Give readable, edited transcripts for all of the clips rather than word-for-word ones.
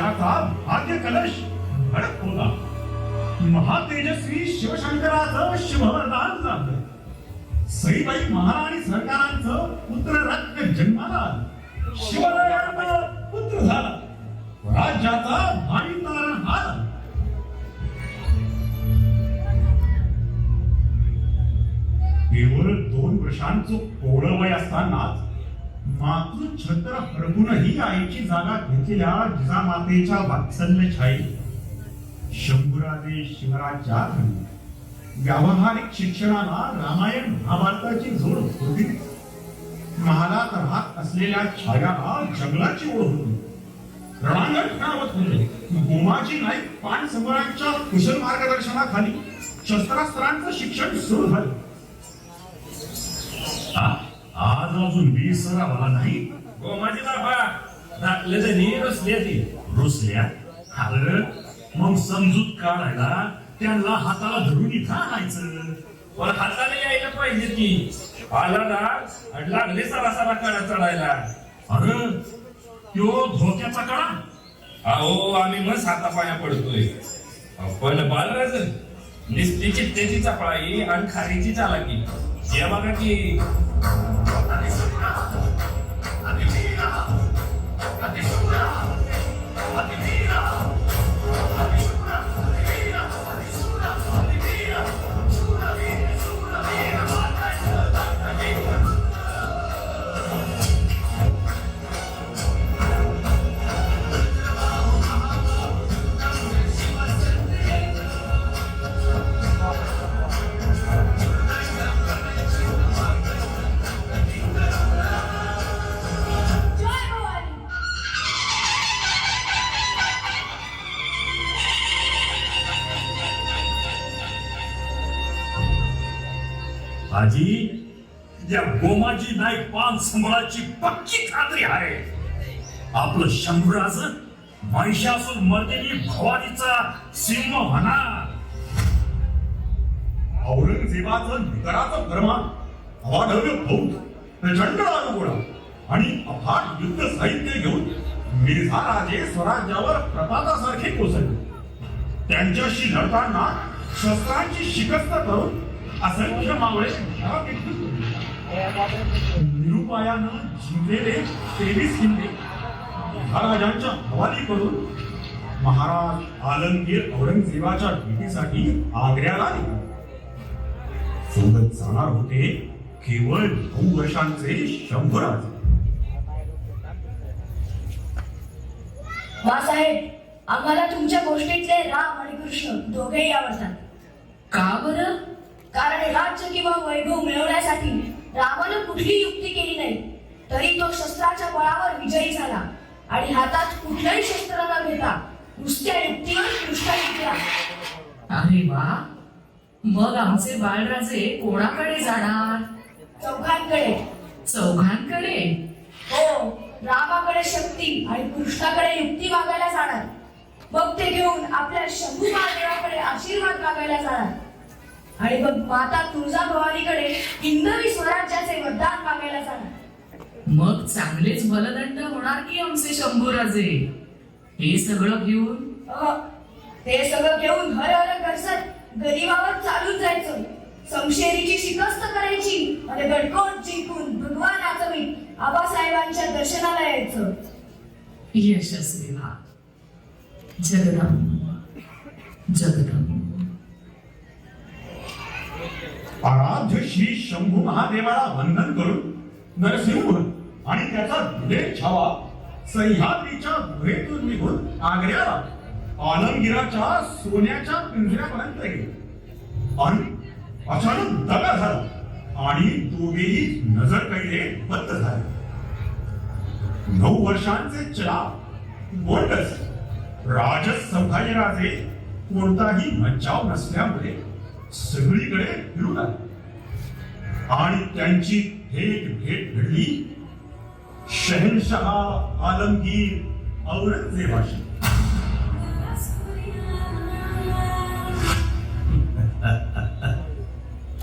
राज्याचा भाग्य कलश हडप होता. महातेजस्वी शिवशंकराचं शुभवरदान झालं. सईबाई महाराणी सरकारांचं पुत्र रत्न जन्माला आलं. शिवरायांना पुत्र झाला. राज्याचा भावी तारणहार. केवळ 2 वर्षांचं कोवळं वय असतानाच मातृछत्र हरपूनही आईची जागा घेतलेल्या जिजामातेच्या वात्सल्य छाई शंभूराजे शिवराज्यात घडली. व्यावहारिक शिक्षणाला रामायण महाभारताची जोड होती. महालात राहत असलेल्या छायाला जंगलाची ओढ होती. रणांगण खेळावत होते. गोमाजी नाईक पान सम्राटच्या कुशल मार्गदर्शनाखाली शस्त्रास्त्रांचं शिक्षण सुरू झालं. आज अजून 20 सरावाला नाही. गोमाजी बाबा दाखले तरी रुसल्या. अरे मग समजूत काढायला त्यांना हाताला धरून इथं आणायचं. पण हाताने यायला पाहिजे की. आला ना लागले सरासरा कडा चढायला. अरे तो धोक्याचा कडा. अहो आम्ही मस्त हातापाया पडतोय. पण बालराज निस्ती चित्तेची चपळाई आणि खारीची चालाकी हे बघा की. आजी या गोमाजी नाईक पान सम्राटची पक्की खात्री आहे. आपलं शंभूराज महिषासूर मर्दिनी भवानीचा सिंह होणार. औरंगजेबाचं निकराचं फरमान, अवाढव्य फौज, प्रचंड दारुगोळा आणि अफाट युद्ध साहित्य घेऊन मिर्झा राजे स्वराज्यावर प्रतापासारखे कोसळले. त्यांच्याशी लढताना शस्त्रांची शिकस्त करून असंख्य मावळे निरुपायानं जिंकलेले 23 किल्ले महाराजांच्या हवाली करून महाराज आलमगीर औरंगजेबाच्या भेटीसाठी आग्र्याला निघाले. सोबत जाणार होते केवळ 9 वर्षांचे शंभूराज. बाळासाहेब, आम्हाला तुमच्या गोष्टीतले राम आणि कृष्ण दोघेही आवडतात. का बरं? कारण राज्य किंवा वैभव मिळवण्यासाठी रामानं कुठली युक्ती केली नाही, तरी तो शस्त्राच्या बळावर विजयी झाला आणि हातात कुठलंही शस्त्र न घेता नुसत्या युक्तीवर कृष्ण जिंकला. अरे वा, मग आमचे बाळराजे कोणाकडे जाणार? चौघांकडे. चौघांकडे? हो, रामाकडे शक्ती आणि कृष्णाकडे युक्ती मागायला जाणार. मग ते घेऊन आपल्या शंभू महादेवाकडे आशीर्वाद मागायला जाणार आणि मग माता तुळजाभवानीकडे हिंदवी स्वराज्याचे वरदान मागायला जाणार. मग चांगलेच बलदंड होणार की आमचे शंभूराजे. हे सगळं घेऊन? ते सगळं घेऊन हर हर करसत गनिमावर चालून जायचं. समशेरीची शिकस्त करायची आणि गडकोट जिंकून भगवान आचमी आबासाहेबांच्या दर्शनाला यायचं. यशस्वी व्हा. जगदंब जगदंब. आराध्य श्री शंभू महादेवाला वंदन करून नरसिंह आणि त्याचा विवेक छावा सह्याद्रीच्या गुहेतून निघून आग्र्याला आलमगीराच्या सोन्याच्या पिंजऱ्यापर्यंत गेले. आणि अचानक दगा झाला आणि दोघेही नजर कैले बंद झाले. 9 वर्षांचे चलाव बोलस राजस संभाजीराजे कोणताही मज्जाव नसल्यामुळे सगळीकडे फिरून आले आणि त्यांची भेट घडली शहनशाह आलमगीर औरंगजेबाशी.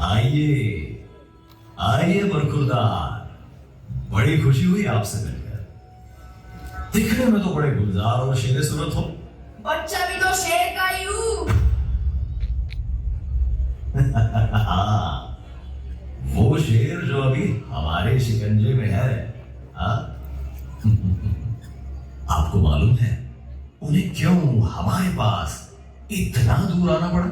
आइए आइए बरखुरदार, बड़ी खुशी हुई आपसे मिलकर. दिखने में तो बड़े गुलजार और शेरे सूरत हो। बच्चा भी तो शेर का ही हूँ। वो शेर जो अभी हमारे शिकंजे में है, हाँ? आपको मालूम है उन्हें क्यों हमारे पास इतना दूर आना पड़ा?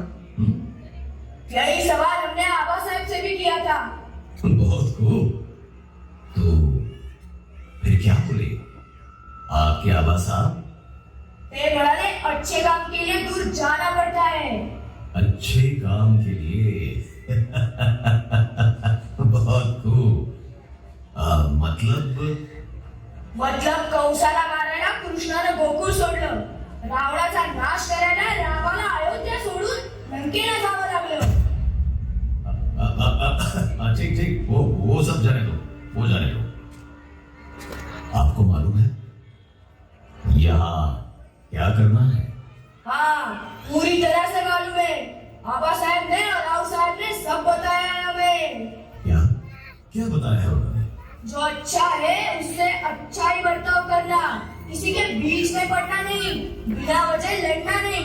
यही सवाल हमने आबा साहब से भी किया था। बहुत खूब। तो फिर क्या बोले आपके आबा साहब? ते बड़ाने अच्छे काम के लिए दूर जाना पड़ता है। अच्छे काम के लिए। बहुत खूब। मतलब कौसाला मारायला कृष्णाने गोकुळ सोडलं, रावणाचा नाश करायला रामाला अयोध्या सोडून लंकेला जावं लागलं। ठीक ठीक, वो सब जाने दो, वो जाने दो। आपको मालूम है यहाँ क्या करना है? हाँ, पूरी तरह से मालूम है। आबा साहब ने और राव साहब ने सब बताया है हमें। क्या क्या बताया है उन्होंने? जो अच्छा है उससे अच्छा ही बर्ताव करना, किसी के बीच में पड़ना नहीं, बिना वजह लड़ना नहीं,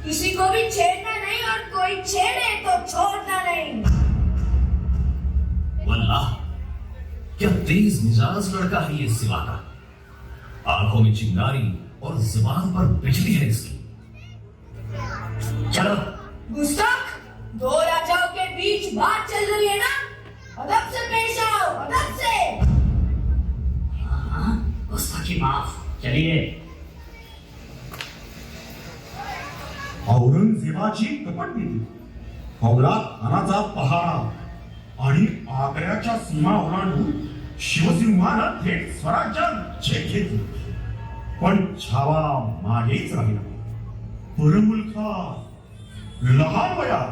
किसी को भी छेड़ना नहीं और कोई छेड़े तो छोड़ना नहीं। वल्लाह क्या तेज मिजाज लड़का है ये सिवा का। आंखों में चिंगारी और जुबान पर बिजली है इसकी। चलो। गुस्ताख, दो राजाओं के बीच बात चल रही है ना, अदब से पेश आओ, अदब से। हाँ, गुस्ताखी माफ। चलिए। औरंगजेबाची कपटनीती, हौलात खानाचा पहारा आणि आग्र्याच्या सीमा ओलांडून शिवसिंहानं थेट स्वराज्यात झेप घेतली. पण छावा मागेच राहिला. परमुलखा लहान वयात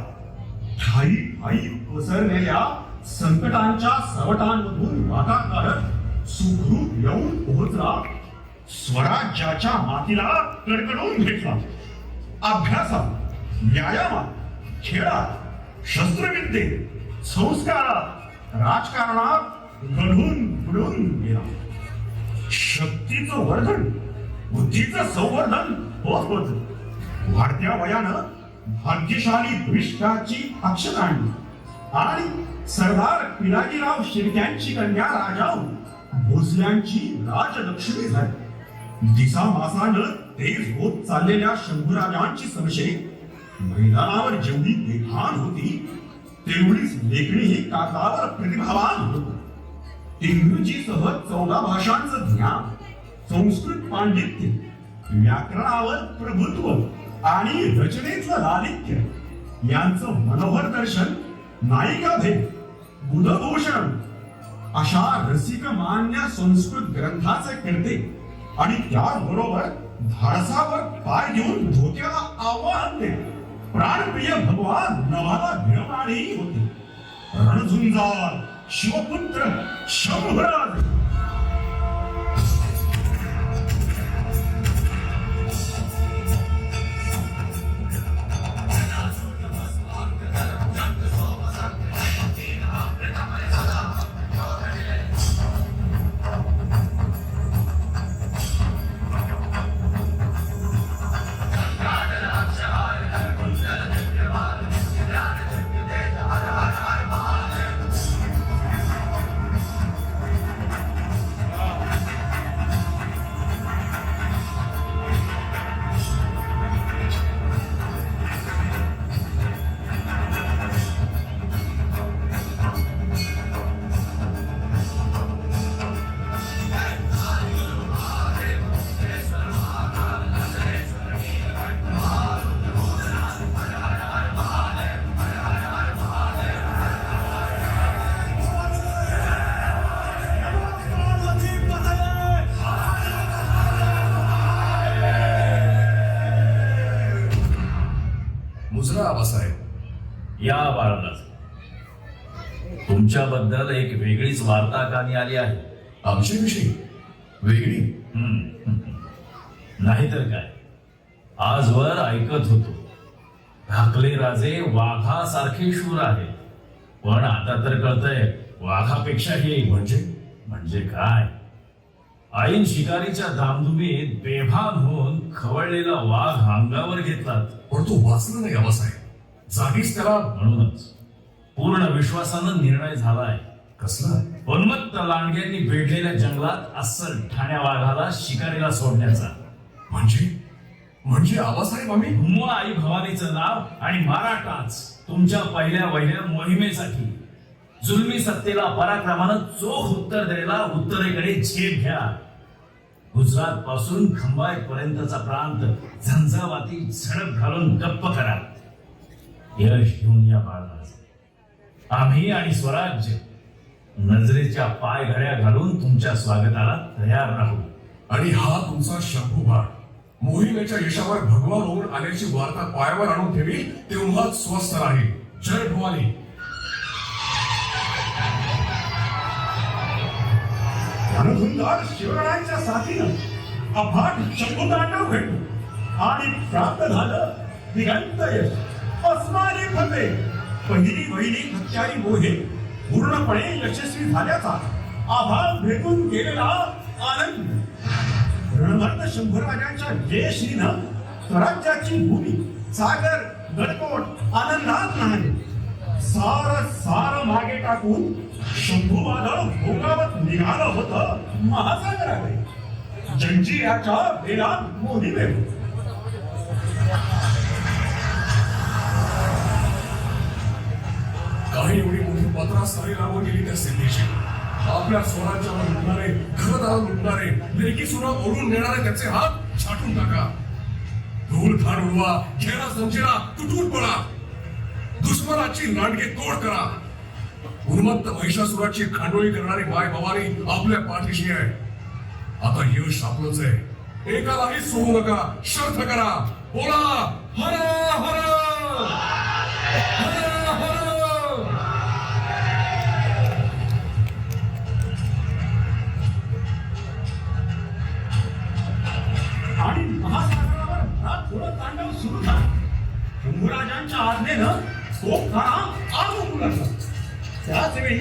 ठाई ठाई पसरलेल्या संकटांच्या सवटांमधून वाटा काढत सुखरूप येऊन पोहोचला. स्वराज्याच्या मातीला कडकडून भेटला. अभ्यासात, व्यायामात, खेळात, शस्त्रविद्येत, संस्कारात, राजकारणात घडून बुडून गेला. शक्तीचं वर्धन, बुद्धीचं संवर्धन होत होत. वाढत्या वयानं भाग्यशाली भविष्याची अक्षत आणली आणि सरदार पिलाजीराव शिर्क्यांची कन्या राजाऊ भोसल्यांची राजलक्ष्मी झाली. दिसामासानं तेज होत चाललेल्या शंभूराजांची संशय मैदानावर जेवढी बेभान होती तेवढीच लेखणीही कागदावर प्रतिभावान होत. इंग्रजीसह 14 भाषांचं ज्ञान, संस्कृत पांडित्य, व्याकरणावर प्रभुत्व आणि रचनेचं लालित्य यांचं मनोहर दर्शन नायिकाभेद, बुधभूषण अशा रसिकमान्य संस्कृत ग्रंथाचे करते आणि त्याचबरोबर धाडसावर पाय देऊन धोक्याला आव्हान देत प्राणप्रिय भगवान नवाला भिडवणारी होती. रणझुंजार शिवपुत्र शंभुराज. मुजरा आबासाहेब, या बाळालाच तुमच्याबद्दल एक वेगळीच वार्ता कानी आली आहे. आमच्याविषयी वेगळी? नाहीतर काय. आजवर ऐकत होतो धाकले राजे वाघासारखे शूर आहेत, पण आता तर कळतंय वाघापेक्षाही. म्हणजे काय? ऐन शिकारीच्या धामधुमीत बेभान होऊन खवळलेला वाघ अंगावर घेतलात. पण तो वाचला नाही आबासाहेब. जागीच त्याला म्हणूनच पूर्ण विश्वासानं निर्णय झालाय. कसला? उन्मत्त लांडग्यांनी वेढलेल्या जंगलात अस्सल ठाण्या वाघाला शिकारीला सोडण्याचा. म्हणजे आबासाहेब आम्ही हुम्मा आई भवानीचं नाव आणि मराठाच तुमच्या पहिल्या वहिल्या मोहिमेसाठी जुलमी सत्तेला पराक्रमानं चोख उत्तर द्यायला उत्तरेकडे झेप घ्या. गुजरात पासून खंबाय पर्यंतचा प्रांत झंझावाती झडप घालून गप्प करा. यश घेऊन या बाळाला. आम्ही आणि स्वराज्य नजरेच्या पाय घड्या घालून तुमच्या स्वागताला तयार राहू. आणि हा तुमचा शंभूबाळ मोहिमेच्या यशावर भगवान होऊन आल्याची वार्ता पायावर आणून ठेवी तेव्हाच स्वस्थ राहील. जय भवानी. रणधुंदार शिवरायांच्या साथीनं अफाट शंभुतांडव घडलं आणि प्राप्त झालं दिगंत यश. अस्मानी फते पहिली वहिली हत्यारी मोहीम पूर्णपणे यशस्वी झाल्याचा आभार भेटून गेलेला आनंद. रणभक्त शंभूराजांच्या जयश्रीनं स्वराज्याची भूमी सागर गडकोट आनंदात नाही. सार मागे टाकून शंभू वादळ भोगावत निघालं होतं महासागराकडे. जंजिऱ्याच्या वेळात मोहिमेवर काही एवढी मोठी पत्रास्थानी लागून गेली त्या सिद्धीची. आपल्या स्वराज्यावर लुटणारे, घरदार लुटणारे, लेकी सुना ओढून नेणारे त्याचे हात छाटून टाका. धूळ खाण उडवा, घेरा जंजिरा तुटून पडा. दुश्मनाची लांडगे तोड करा. उन्मत्त महिषासुराची खांडोळी करणारी माय भवानी आपल्या पाठीशी आहे. आता यश आपलंच आहे. एकालाही सोडू नका. शर्थ करा. बोला हर हर हर हर. आणि महासागरावर भरात थोडं तांडव सुरू झालं. शंभूराजांच्या आज्ञेनं कोपखाना आग उठू लागला. त्याच वेळी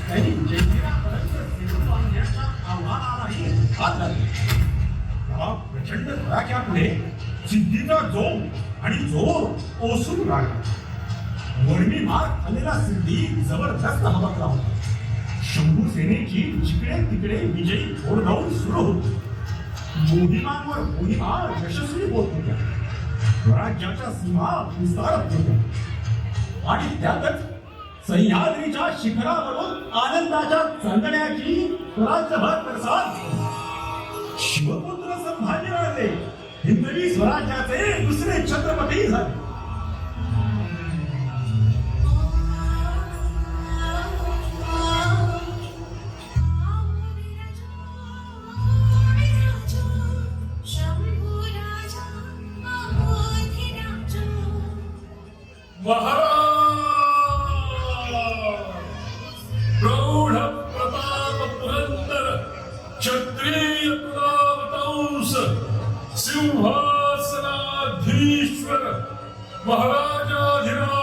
त्यांनी जंजिरापर्यंत सेतू बांधण्याच्या आव्हानालाही हात घातले. त्या प्रचंड धडाक्यापुढे सिद्धीचा जोम आणि जोर ओसरू लागला. मोरमी मार खाल्लेला सिद्धी जबरदस्त हबकला होता. शंभू सेनेची जिकडे तिकडे विजयी घोडदौड सुरू होती. मोहिमांवर मोहिमा यशस्वी होत होत्या. स्वराज्याच्या सीमा विस्तारत होत्या. आणि त्यातच सह्याद्रीच्या शिखरावरून आनंदाच्या चांदण्याची स्वराज्यभर प्रसाद. शिवपुत्र संभाजीराजे हिंदवी स्वराज्याचे दुसरे छत्रपती झाले. प्रौढ प्रताप पुरंदर क्षत्रिय कुलावतंस सिंहासनाधीश्वर महाराजाधिराज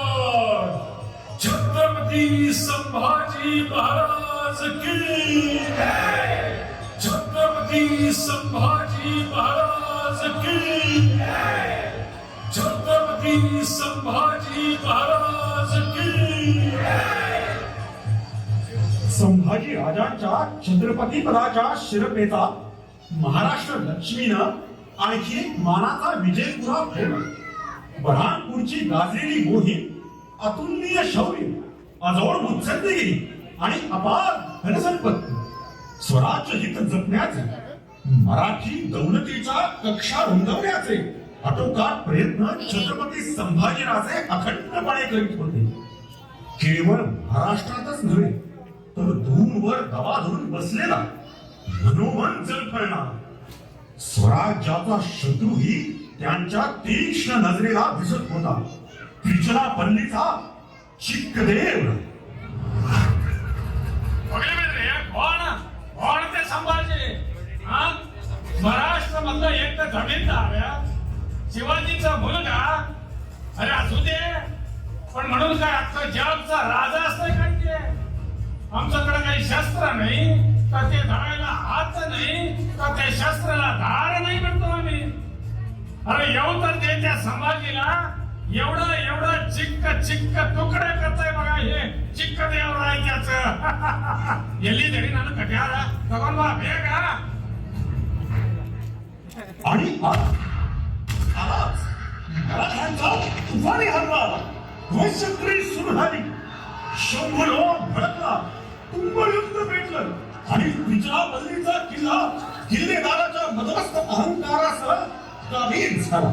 छत्रपती संभाजी महाराज की जय. छत्रपती संभाजी महाराज की जय. छत्रपती संभाजी महाराज की जय. संभाजी राजांच्या छत्रपती पदाच्या शिरपेचा महाराष्ट्र लक्ष्मीनं आणखी एक मानाचा विजय पुरा ठेवला. बऱ्हाणपूरची गाजलेली मोहीम अतुलनीय शौर्य, अजोड मुत्सद्देगिरी आणि अपार धनसंपत्ती, स्वराज्य हित जपण्याचे, मराठी दौलतीच्या कक्षा रुंदवण्याचे आटोकाट प्रयत्न छत्रपती संभाजीराजे अखंडपणे करीत होते. केवळ महाराष्ट्रातच नव्हे तर दूरवर दबा धरून बसलेला मनोमन जळफळणारा स्वराज्याचा शत्रूही त्यांच्या तीक्ष्ण नजरेला दिसत होता. त्रिचनापल्लीचा चिक्कदेव. कोण ते संभाजी? महाराष्ट्र मधलं एक तर जमीनदार शिवाजीचा मुलगा. अरे असू दे, पण म्हणून काय अख्खा जगचा राजा असतंय काय? आमच्याकडे काही शस्त्र नाही, तर ते धरायला हात नाही तर ते शस्त्राला धार नाही म्हणतो आम्ही. अरे येऊ तर त्या संभाजीला एवढा एवढा चिक्क चिक्क तुकडे करताय बघा हे चिक्क देवरायच्याच. एल्ली तरी नानं कट्याला तगोन बा भेगा. आणि आलाच मराठ्यांचा तुफानी हल्ला ध्वंसक्री सुरू झाली. शंभूलो भडकला, तुंबयुक्त पेटलं आणि तिच्या बल्लीचा किल्ला किल्लेदाराच्या मदमस्त अहंकारासह काबीज झाला.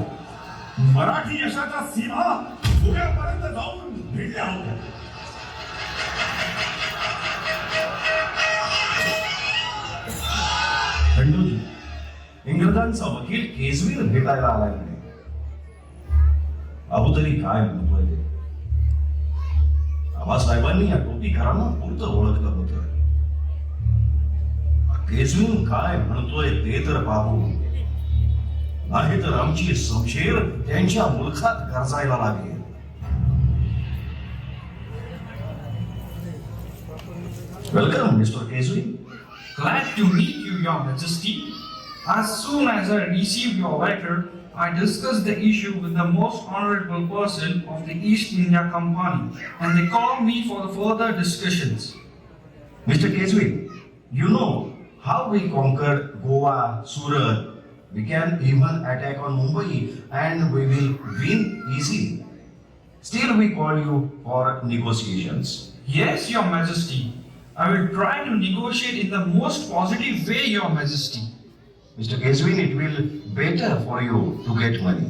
मराठी यशाच्या सीमा पुण्यापर्यंत जाऊन भिडल्या होत्या. खंडूजी, इंग्रजांचा वकील केजवीर भेटायला आलाय म्हणे. अहो तरी काय म्हणतोय ते? आबासाहेबांनी या टोपीकरांना पुरतं ओळखलं होतं. केजवीर काय म्हणतोय ते तर पाहू, नाही तर आमची समशेर त्यांच्या मुलखात गरजायला लागेल. वेलकम मिस्टर केजवी. Glad to meet you, Your Majesty. As soon as I received your letter, I discussed the issue with the most honorable person of the East India Company, and they called me for the further discussions. Mr. Keswi, you know how we conquered Goa, Surat. We can even attack on Mumbai and we will win easily. Still we call you for negotiations. Yes, Your Majesty. I will try to negotiate in the most positive way, Your Majesty. Mr. Keswin, it will better for you to get money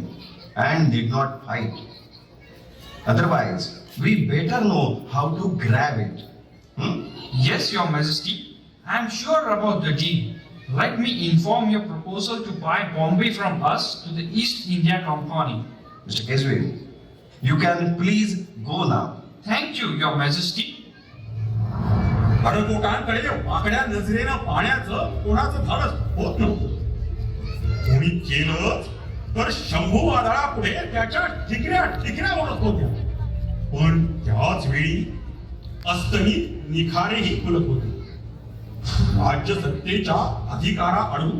and need not fight. Otherwise, we better know how to grab it. Yes, Your Majesty. I am sure about the deal. Let me inform your proposal to buy Bombay from us to the East India Company. Mr. Keswin, you can please go now. Thank you, Your Majesty. हडकोटांकडे वाकड्या नजरेनं पाहण्याचं कोणाचं धाडस होत नव्हतं. कोणी केलं तर शंभू वादळापुढे त्याच्या ठिकऱ्या ठिकऱ्या ओढत होत्या. पण त्याच वेळी अस्तमित निखारेही फुलत होते. राज्य सत्तेच्या अधिकारा अडून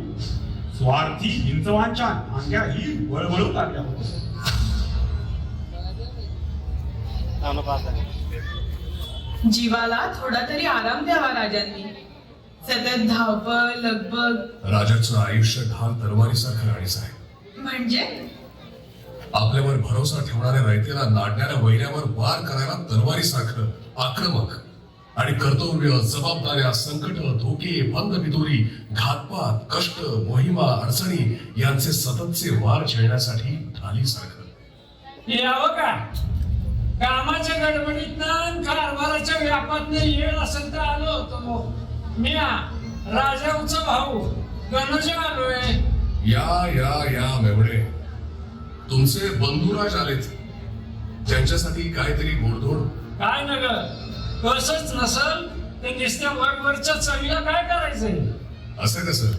स्वार्थी हिंदवांच्या नांग्याही वळवळू लागल्या होत्या. जीवाला थोडा तरी आराम द्यावा राजांनी. सतत धावपळ लगबग. राजाचं आयुष्य ढाल तलवारीसारखं राणीचं आहे. म्हणजे आपल्यावर भरोसा ठेवणाऱ्या रयतेला नाडणाऱ्या वैऱ्यावर वार करायला तलवारीसारखं आक्रमक आणि कर्तव्य, जबाबदाऱ्या, संकट, धोके, भंगविदोरी, घातपात, कष्ट, मोहिमा, अडचणी यांचे सततचे वार झेलण्यासाठी ढालीसारखं. यावं का कामाच्या गडबडीतनं कारभाराच्या व्यापातनं येळ असेल तर आलो होतो. मी राजाचा भाऊ गणोजा आलोय. या या या मेवणे, तुमचे बंधुराज आलेत. त्यांच्यासाठी काहीतरी गोडधोड. काय न ग कसंच नसल ते नुसत्या वरवरच्या चवीला काय करायचंय. असं कसं?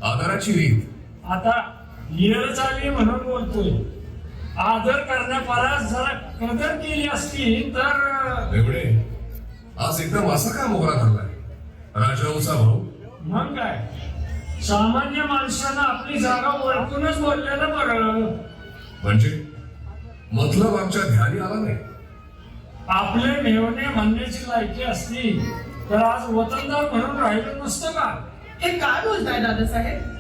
आदराची रीत. आता येळ चालली म्हणून बोलतोय. आदर करण्यापरास जरा कदर केली असती तर. मेवणे, आज एकदम असा का मोहरा धरलाय? राजाचा भाऊ. मग काय सामान्य माणसानं आपली जागा ओळखूनच बोललेलं बरं. म्हणजे मतलब आमच्या ध्यानी आला नाही. आपले मेवणे म्हणण्याची लायकी असती तर आज वतनदार म्हणून राहिलं नसतं का? हे काय बोलताय दादासाहेब?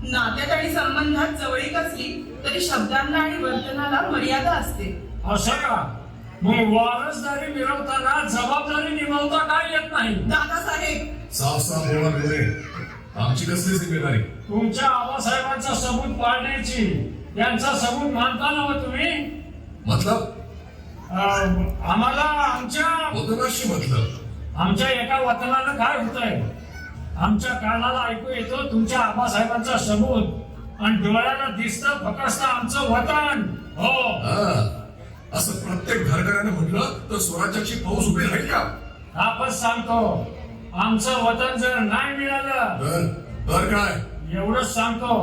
नात्यात आणि संबंधात जवळीक असली तरी शब्दांना आणि वर्तनाला मर्यादा असते. असं का? मग वारसदारी मिळवताना जबाबदारी निभावता काय येत नाही? दादासाहेब साफ साफ बोला मेवणे, आमची कसली जिम्मेदारी? तुमच्या आबासाहेबांचा सबूत पाळण्याची. त्यांचा सबूत मानता ना तुम्ही? मतलब आम्हाला आमच्या वतनाशी मतलब. आमच्या एका वतनानं काय होतंय आमच्या कानाला ऐकू येतो तुमच्या आबासाहेबांचा सबूत आणि डोळ्याला दिसतं फक्त आमचं वतन. हो असं प्रत्येक घरकऱ्याने म्हटलं तर स्वराज्याची फौज उभी राहील का? आपण सांगतो आमचं वतन जर नाही मिळालं तर काय? एवढंच सांगतो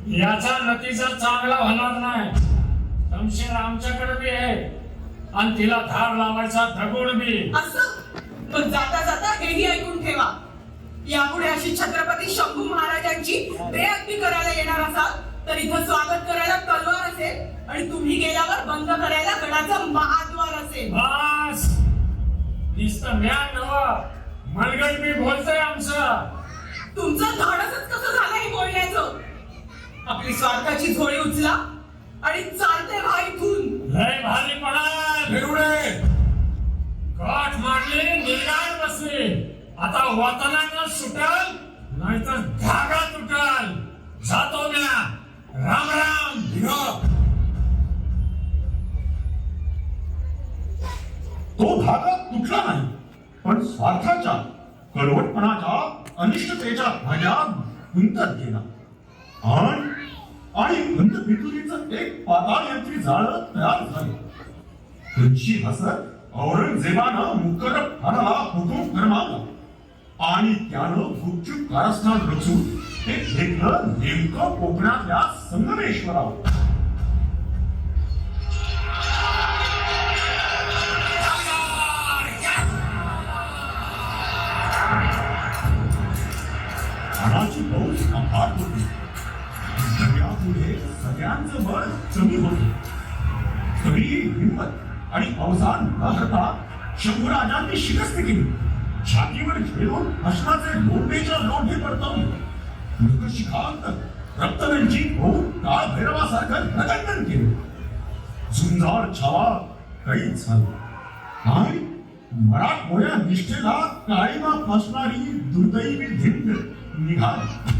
याचा नतीजा चांगला होणार नाही. तमशेर आमच्याकडे बी आहे आणि तिला धार लावायचा दगड बी. असं पण जाता जाता हेही ऐकून ठेवा. यापुढे अशी छत्रपती शंभू महाराजांची बेअदबी करायला येणार असाल तर इथं स्वागत करायला तलवार असेल आणि तुम्ही गेल्यावर बंद करायला गडाचा महाद्वार असेल. बस नुसतं म्यान नव्ह, मनगट मी बोलतोय आमचं. तुमचं धाडसच कसं झालं हे बोलण्याचं? आपली स्वार्थाची झोळी उचला आणि चालते व्हा इथून. लय भारी पडा बेवडे गाठ मारली, निगाड बसली. आता वतनानं सुटल नाहीतर धागा तुटल. जातो म्या. राम राम. तो धागा तुटला नाही, पण स्वार्थाच्या कडवटपणाच्या अनिष्टतेच्या भाग्यात गुंतत गेला आणि बंधपितुरीचं एक पाताळ यंत्री जाळं तयार झालं. तुझी हसत औरंगजेबानं मुकर्रब खानाला हुकूम फरमावला आणि त्यानं गुपचूप कारस्थान रचून ते घेतलं नेमकं कोकणातल्या संगमेश्वरावर. खानाची फौज अफाट होती. दर्यापुढे सगळ्यांचं बळ कमी होते. तरी हिंमत आणि अवसान न करता शंभूराजांनी शिकस्त केली. छातीवर घेऊन हसनाचे लोंढेच्या लोंढे परतवले. नखशिखांत रक्तरंजित होऊन काळ भैरवासारखं रगंडन केलं. झुंजार छावा काहीच झाला आणि मराठमोळ्या निष्ठेला काळीमा फासणारी दुर्दैवी धिंड निघाली.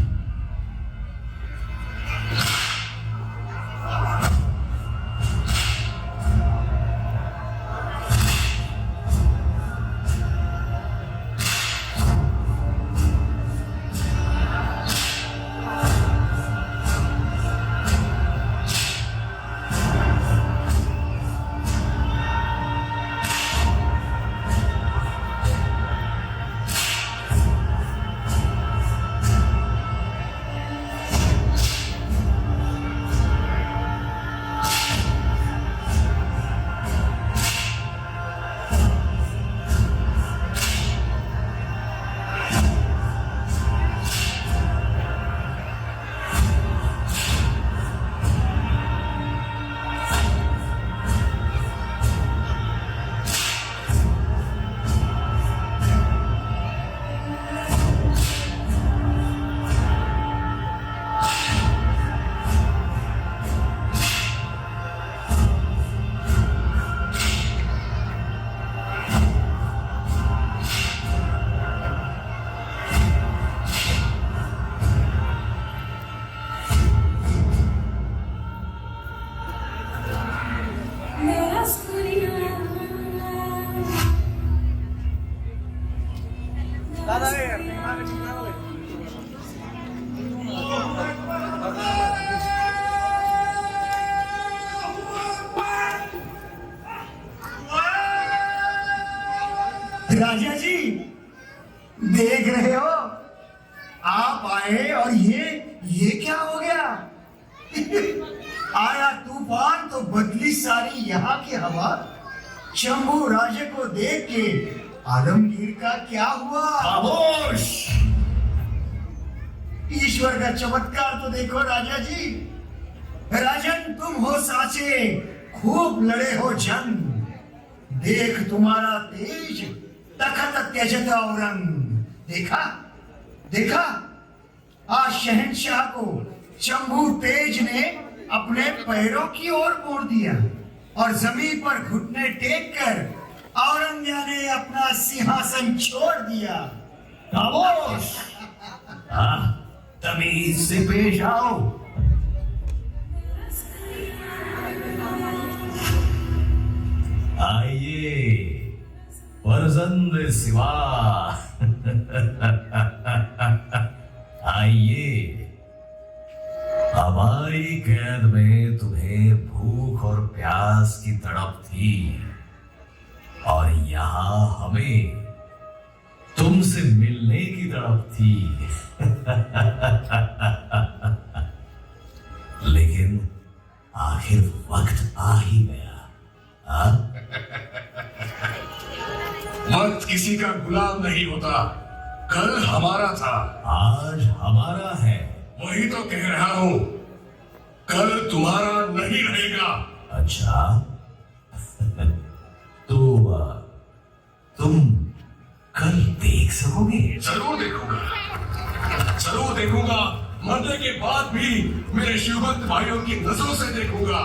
राजा जी देख रहे हो, आप आए और ये क्या हो गया? आया तूफान तो बदली सारी यहाँ की हवा. शंभू राजे को देख के आलमगीर का क्या हुआ? खामोश. ईश्वर का चमत्कार तो देखो राजा जी. राजन तुम हो साचे, खूब लड़े हो जंग. देख तुम्हारा तेज तखत त्यजत औरंग. देखा देखा आज शहंशाह को शंभू तेज ने अपने पैरों की ओर मोड़ दिया और जमीन पर घुटने टेक कर औरंगजेब ने अपना सिंहासन छोड़ दिया. खामोश. तमीज से पेश आओ. आइए फर्जंद सिवा. आइए. हमारी कैद में तुम्हें भूख और प्यास की तड़प थी और यहाँ हमें तुमसे मिलने की तड़प थी. लेकिन आखिर वक्त आ ही गया. मत किसी का गुलाम नहीं होता. कल हमारा था, आज हमारा है। वही तो कह रहा हूं, कल तुम्हारा नहीं रहेगा। अच्छा तो तुम कल देख सकोगे? जरूर देखूंगा, जरूर देखूंगा। मरने के बाद भी मेरे शिवभक्त भाइयों की नजरों से देखूंगा।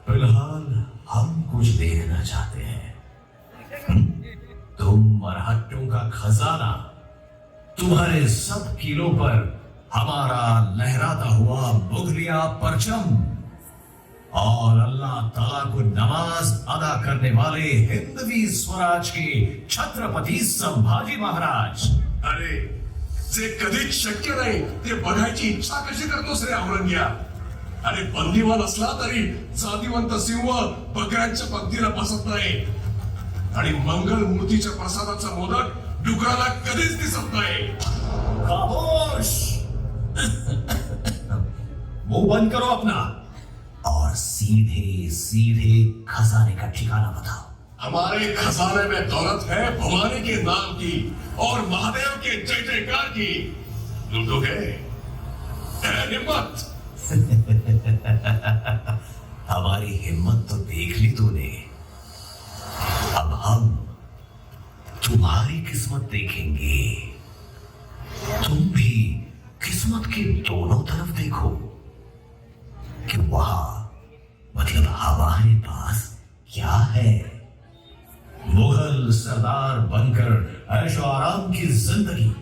फिलहाल हम कुछ देखना चाहते हैं। तुम मरहट्टों का खजाना, तुम्हारे सब किलों पर हमारा लहराता हुआ मुगलिया परचम और अल्लाह ताला को नमाज अदा करने वाले हिंदवी स्वराज के छत्रपती संभाजी महाराज। अरे जे कधीच शक्य नाही ते बघायची इच्छा कशी करतोस रे औरंग्या? अरे बंदीवान असला तरी जातीवंत सिंह बकऱ्यांच्या पंक्तीला बसत नाही आणि मंगल मूर्तीच्या प्रसादाचा मोदक डुकराला कधीच दिसत नाही। खामोश! मुंह बंद करो अपना और सीधे सीधे खजाने का ठिकाना बताओ। हमारे खजाने में दौलत है भवानी के नाम की और महादेव के जय जयकार की। लूटोगे? हिम्मत? हमारी हिम्मत तो देख ली तूने, अब हम तुम्हारी किस्मत देखेंगे। तुम भी किस्मत के दोनों तरफ देखो कि वहां मतलब हमारे पास क्या है। मुगल सरदार बनकर ऐशो आराम की जिंदगी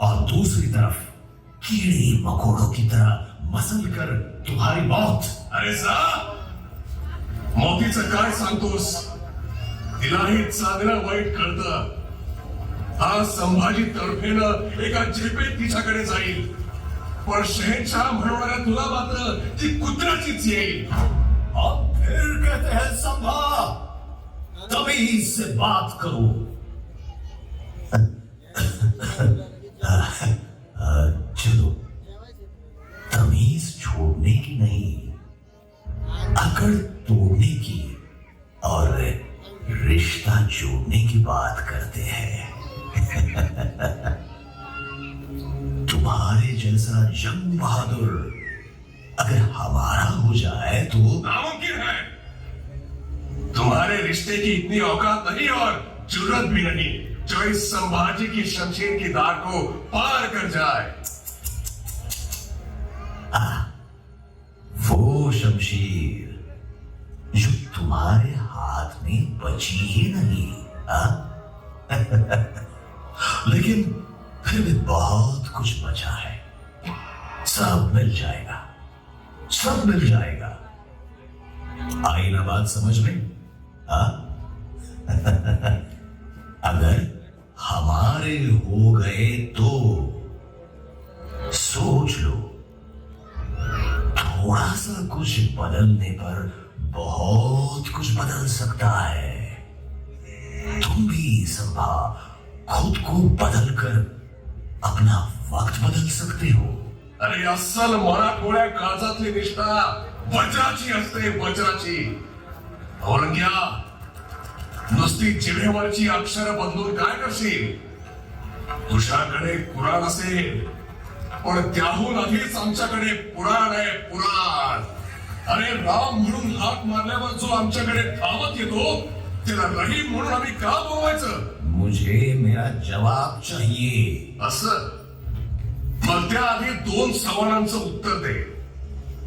और दूसरी तरफ कीड़े मकोड़ों की तरह मसल कर तुम्हारी मौत। अरे जा, मौतीचं काय सांगतोस? तिलाही चांगलं वाईट कळतं। आज संभाजी तर्फेनं एका जिपेत तिच्याकडे जाईल, पण शहेनशाह म्हणणाऱ्या तुला मात्र ती कुत्र्याचीच येईल। अब फिर कहते हैं संभा, तमीज से बात करो। चलो, तमीज छोड़ने की नहीं, अकड़ तोड़ने की और रिश्ता जोड़ने की बात करते हैं। तुम्हारे जैसा जंग बहादुर अगर हमारा हो जाए तो नामुमकिन है। तुम्हारे रिश्ते की इतनी औकात नहीं और जरूरत भी नहीं जो इस संभाजी की शमशीर की धार को पार कर जाए। वो शमशीर जो तुम्हारे हाथ में बची ही नहीं, लेकिन फिर भी बहुत कुछ बचा है। सब मिल जाएगा, सब मिल जाएगा। आई ना बात समझ में? अगर हमारे हो गए तो सोच लो, थोड़ा सा कुछ बदलने पर बहुत कुछ बदल सकता है। तुम भी संभा खुद को बदलकर अपना वक्त बदल सकते हो। अरे अस्सल मराठमोळ्या काळजातली निष्ठा वज्राची असते, वज्राची। औरंग्या, नुसती जिभेवरची अक्षर बदलून काय करशील? तुझ्याकडे कुराण असेल, पण त्याहून आधीच आमच्याकडे पुराण आहे, पुराण। अरे राम म्हणून हाक मारल्यावर जो आमच्याकडे धावत येतो त्याला रहीम म्हणून आम्ही का बोलवायचं? मुझे मेरा जवाब चाहिए। असं मग त्याआधी 2 सवालांचं उत्तर दे।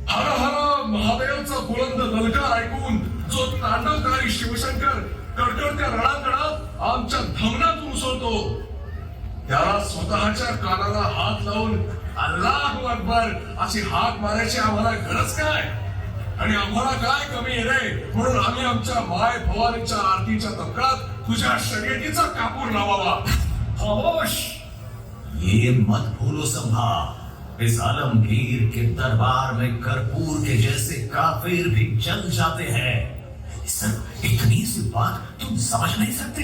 हर हर महादेवचा बुलंद ललकार ऐकून जो तांडवकारी शिवशंकर कडकडत्या रणांगणात आमच्या धमनातून उसळतो, त्याला स्वतःच्या कानाला हात लावून अल्लाहू अकबर अशी हाक मारायची आम्हाला गरज काय? आणि आम्हाला काय कमी आहे रे म्हणून आम्ही आमच्या माय भवानीच्या आरतीच्या तबकात तुझ्या शर्यतीचा कापूर लावावा? खामोश! ये मत भूलो संभा, इस आलमगीर के दरबार में कर्पूर के जैसे काफिर भी जल जाते हैं। सर, इतनी सी बात तुम समझ नहीं सकते?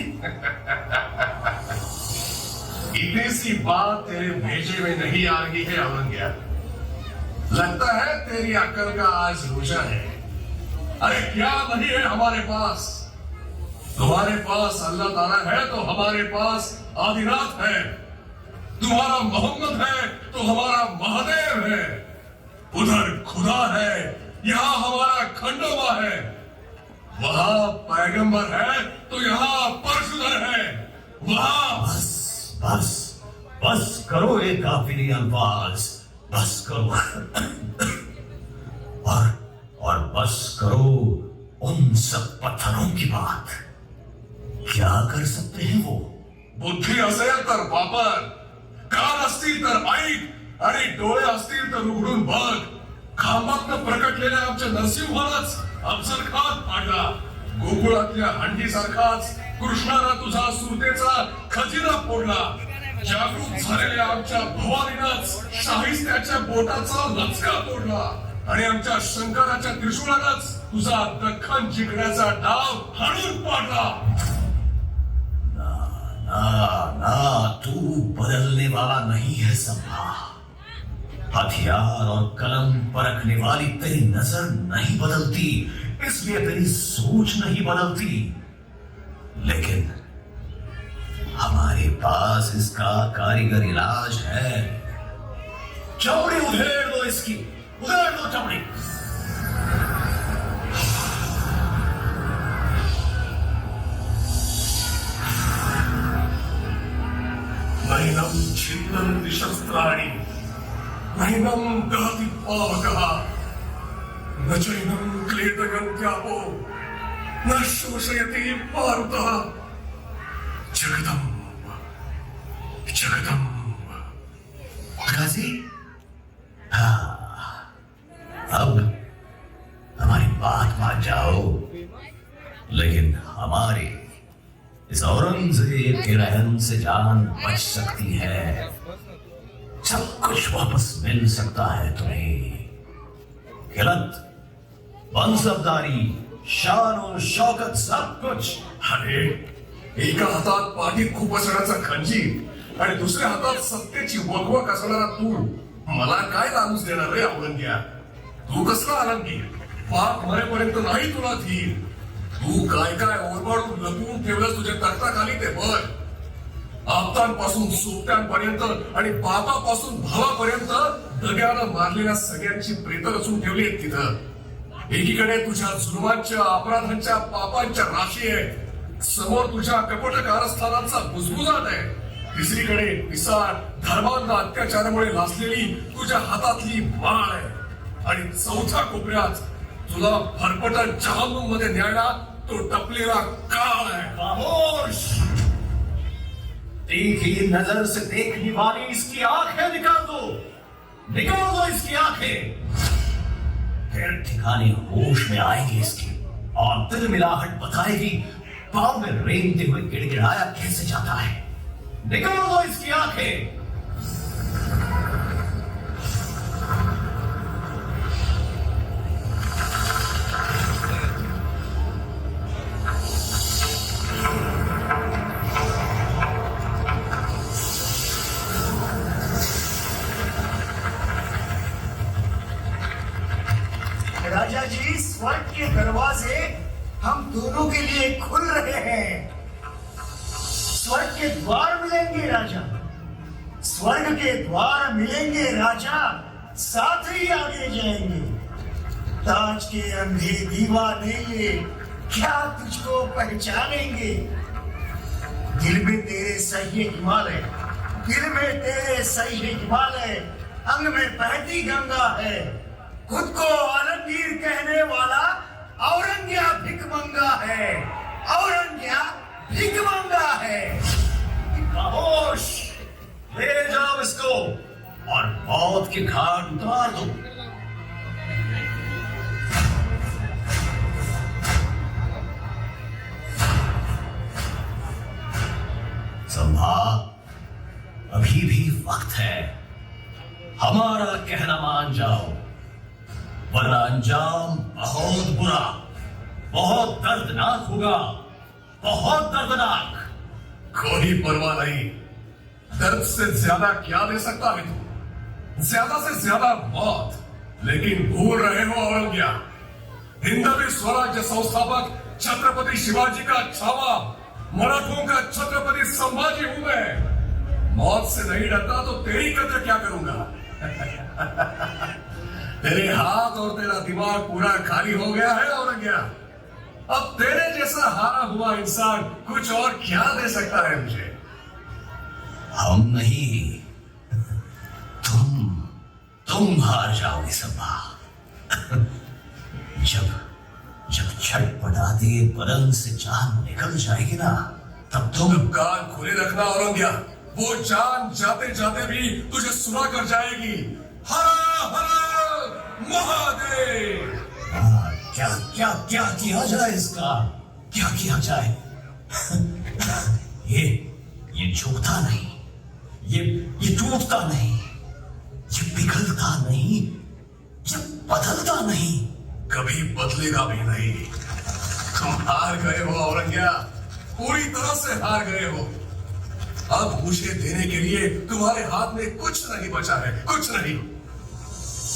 इतनी सी बात तेरे भेजे में नहीं आ रही है औरंग्या। लगता है तेरी अक्ल का आज रोजा है। अरे क्या नहीं है हमारे पास? तुम्हारे पास अल्लाह ताला है तो हमारे पास आदिनाथ है, तुम्हारा मोहम्मद है तो हमारा महादेव है, उधर खुदा है, यहाँ हमारा खंडोबा है, वहां पैगंबर है तो यहाँ परशुधर है, वहां बस बस बस करो ये काफिली अल्फाज, बस करो। और बस करो उन सब पत्थरों की बात। क्या कर सकते हैं वो? बुद्धी असेल तर वापर, कान असतील तर ऐक आणि डोळे असतील तर उघडून बघ. खांबातनं प्रकटलेल्या आमच्या नरसिंहालाच अफजलखान पाडला, गोकुळातल्या हंडीसारखाच कृष्णाला तुझा सुरतेचा खजिना फोडला, जागृत झालेल्या आमच्या भवानीनंच शाहिस्त्याच्या बोटाचा लचका तोडला आणि आमच्या शंकराच्या त्रिशूळानंच तुझा दख्खन जिंकण्याचा डाव हाणून पाडला. ना, तू बदलने वाला नहीं है संभा। हथियार और कलम परखने वाली तेरी नजर नहीं बदलती, इसलिए तेरी सोच नहीं बदलती, लेकिन हमारे पास इसका कारीगर इलाज है। चमड़ी उधेड़ दो इसकी, उधेड़ दो चमड़ी। नैनं छिन्नन्ति शस्त्राणि, नैनं दहति पावकः, न चैनं क्लेदयन्त्यापो, न शोषयति मारुतः। जगदम्ब जगदम्ब। गाजी, हाँ, अब हमारी बात मान जाओ, लेकिन हमारे इस औरंगजेब के रहम से जान बच सकती है। सब कुछ वापस मिल सकता है तुम्हें। खिलत, मनसबदारी, शान और शौकत, सब कुछ। अरे, एका हातात पाठीत खूप असण्याचा खंजीर आणि दुसऱ्या हातात सत्तेची वकवक असणारा तू मला काय लालूच देणार रे औरंग्या? तू कसला आलमगीर? पाक मरेपर्यंत नाही तुला धीर. तू काय काय ओरबाडून लपवून ठेवलंस तुझ्या तख्ताखाली ते बघ. आप्तांपासून सोबत्यांपर्यंत आणि बापापासून भावापर्यंत दग्यानं मारलेल्या सगळ्यांची प्रेत रचून ठेवली आहेत तिथं. एकीकडे तुझ्या जुलमांच्या, अपराधांच्या, पापांच्या राशी आहे, समोर तुझ्या कपट कारस्थानांचा बुजबुजाट आहे, तिसरीकडे पिसाळ धर्मांना अत्याचारामुळे लासलेली तुझ्या हातातली माळ आहे, आणि चौथ्या कोपऱ्यात तुला फरफटन जहन्नुम मध्ये न्यायला तो टपलेला काळ आहे. खामोश! तीखी नजर से देखने वाली इसकी आंखें निकाल दो, निकाल दो इसकी आंखें। फिर ठिकाने होश में आएगी इसकी, और दिल मिलाहट बताएगी पाँव में रेंगते हुए गिड़गिड़ाया कैसे जाता है। निकाल दो इसकी आंखें। राजा जी, स्वर्ग के दरवाजे हम दोनों के लिए खुल रहे हैं। स्वर्ग के द्वार मिलेंगे राजा, स्वर्ग के द्वार मिलेंगे राजा, साथ ही आगे जाएंगे। ताज के अंधे दीवाने ये क्या तुझको पहचानेंगे? दिल में तेरे सही हिमालय, दिल में तेरे सही हिमालय, अंग में बहती गंगा है। खुद को आलमगीर कहने वाला औरंग्या भिकमंगा है, औरंग्या भिकमंगा है। खामोश! ले जाओ इसको और मौत के घाट उतार दो। संभा, अभी भी वक्त है, हमारा कहना मान जाओ, वरना अंजाम बहुत बुरा, बहुत दर्दनाक होगा, बहुत दर्दनाक। कोई परवाह नहीं, दर्द से ज्यादा क्या दे सकता है तू? ज्यादा से ज्यादा मौत। लेकिन भूल रहे हो औरंग्या, हिंदवी स्वराज्य संस्थापक छत्रपति शिवाजी का छावा मराठों का छत्रपति संभाजी हूं मैं। मौत से नहीं डरता तो तेरी कदर क्या करूंगा। तेरे हाथ और तेरा दिमाग पूरा खाली हो गया है औरंग्या। अब तेरे जैसा हारा हुआ इंसान कुछ और क्या दे सकता है मुझे। हम नहीं, तुम हार जाओगे संभा। जब छटपटाते बदन से जान निकल जाएगी ना, तब तुम कान खुले रखना औरंग्या। वो जान जाते जाते भी तुझे सुना कर जाएगी। हरा हरा महादेव। क्या क्या क्या किया जाए इसका, क्या किया जाए? ये झुकता नहीं, ये टूटता नहीं, ये पिघलता नहीं, ये बदलता नहीं, कभी बदलेगा भी नहीं। तुम हार गए हो औरंग्या, पूरी तरह से हार गए हो। अब मुझे देने के लिए तुम्हारे हाथ में कुछ नहीं बचा है, कुछ नहीं।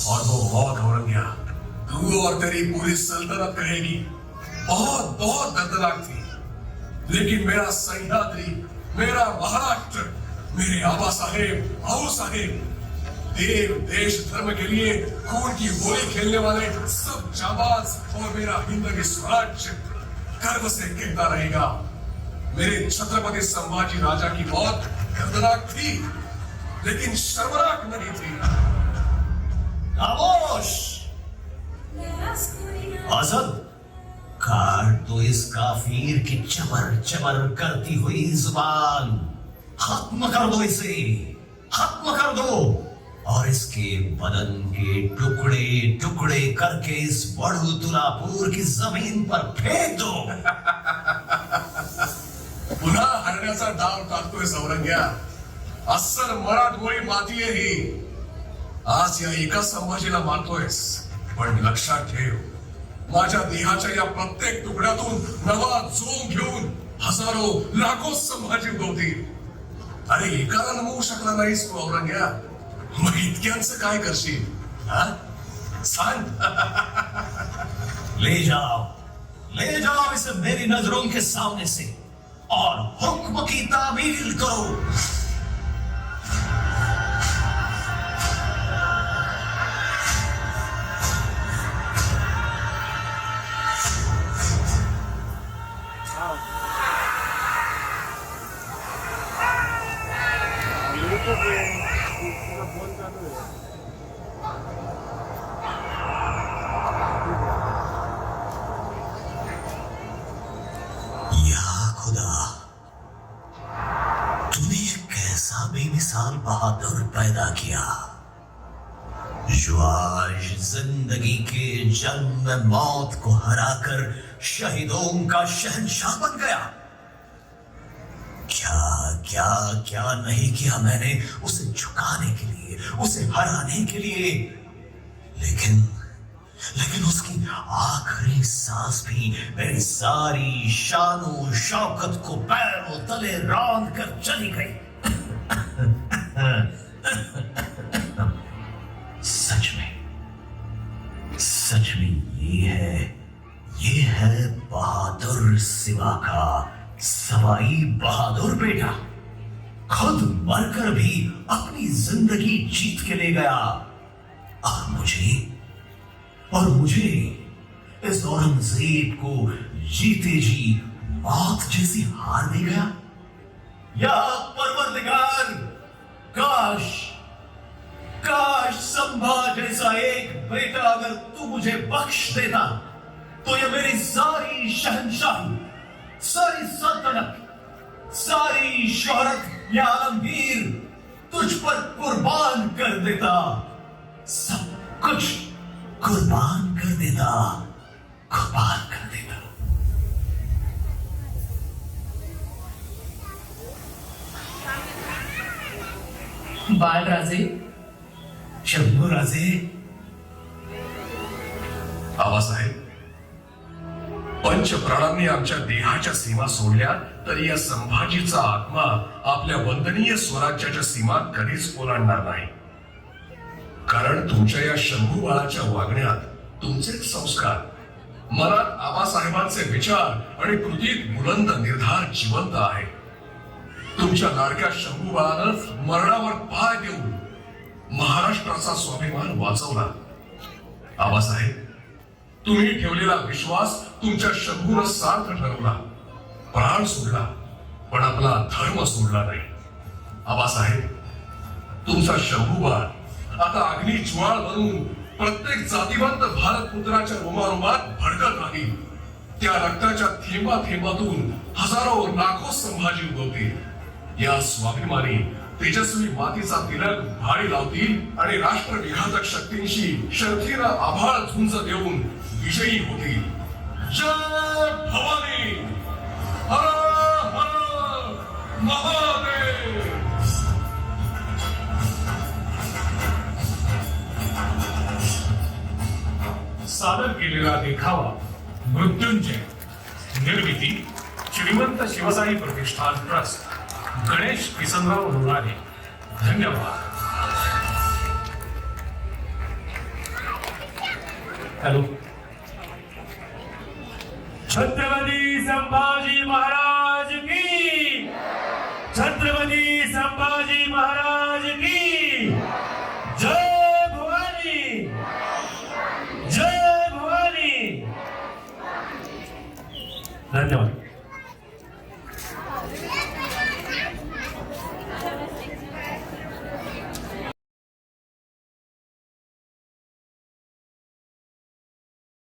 और वो मौत औरंग्या, तू और तेरी पूरी सल्तनत कहेगी बहुत बहुत दर्दनाक थी। लेकिन मेरा सह्याद्री, मेरा महाराष्ट्र, मेरे आबा साहेब, आओ साहेब, देव देश धर्म के लिए खून की होली खेलने वाले सब जाबाज और मेरा हिंदवी स्वराज्य गर्व से कहता रहेगा। मेरे छत्रपति संभाजी राजा की मौत दर्दनाक थी, लेकिन शर्मनाक नहीं थी। खामोश! आजम, काट दो इस काफिर की चबर चबर करती हुई जुबान। खत्म कर दो इसे, खत्म कर दो, और इसके बदन के टुकड़े टुकड़े करके इस बड़ू तुलापुर की जमीन पर फेंक दो। पुन्हा हरण्याचा डाव टाकतोय औरंग्या। अस्सल मराठमोळी माती आहे ही। आज या एका संभाजीला मारतोयस, पण लक्षात ठेव, माझ्या देहाच्या या प्रत्येक तुकड्यातून नवा जोम घेऊन हजारो लाखो संभाजी उगवतील। अरे एकाला नमवू शकला नाहीस तू औरंग्या, मग इतक्यांचं काय करशील? सांग। ले जाओ इसे मेरी नजरों के सामने से और हुक्म की तामील करो। बेमिसाल बहादुर पैदा किया, जो आज जिंदगी के जंग में मौत को हराकर शहीदों का शहंशाह बन गया। क्या क्या क्या नहीं किया मैंने उसे झुकाने के लिए, उसे हराने के लिए, लेकिन उसकी आखिरी सांस भी मेरी सारी शानो शौकत को पैरों तले रौंद कर चली गई। सच में ये है बहादुर सिवा का सवाई बहादुर बेटा। खुद मरकर भी अपनी जिंदगी जीत के ले गया, और मुझे इस औरंगजेब को जीते जी मौत जैसी हार दे गया। या परवरदिगार, काश संभा जैसा एक बेटा अगर तू मुझे बख्श देता, तो ये मेरी सारी शहंशाही, सारी सल्तनत, सारी शोहरत या आलमगीर तुझ पर कुर्बान कर देता। सब कुछ कुर्बान कर देता। बाळराजे, शंभूराजे, आबासाहेब, पंचप्राणांनी आमच्या देहाच्या सीमा सोडल्या तरी या संभाजीचा आत्मा आपल्या वंदनीय स्वराज्याच्या सीमा कधीच ओलांडणार नाही। कारण तुमच्या या शंभू बाळाच्या वागण्यात तुमचे संस्कार, मनात आबासाहेबांचे विचार आणि कृतीत बुलंद निर्धार जिवंत आहे. तुमच्या लाडक्या शंभूबाळानं मरणावर पाय देऊन महाराष्ट्राचा स्वाभिमान वाचवला. आबासाहेब, तुम्ही ठेवलेला विश्वास तुमच्या शंभूनं सार्थ ठरवला. प्राण सोडला पण आपला धर्म सोडला नाही. आबासाहेब, तुमचा शंभूबाळ आता अग्नी ज्वाळ बनून प्रत्येक जातीवंत भारतपुत्राच्या रोमारोमात भडकत राहील. त्या रक्ताच्या थेंबा थेंबातून हजारो लाखो संभाजी उगवतील. या स्वाभिमानी तेजस्वी मातीचा तिलक भाडी लावतील आणि राष्ट्रविघातक शक्तींशी शर्थीनं आभाळ झुंज देऊन विजयी होतील. जय भवानी, हर हर महादेव. सादर केलेला देखावा मृत्युंजय, निर्मिती श्रीमंत शिवसाई प्रतिष्ठान ट्रस्ट, गणेश किसनराव लोणारे. धन्यवाद. हॅलो. छत्रपती संभाजी महाराज की, छत्रपती संभाजी महाराज की जय. भवानी जय. भवानी. धन्यवाद.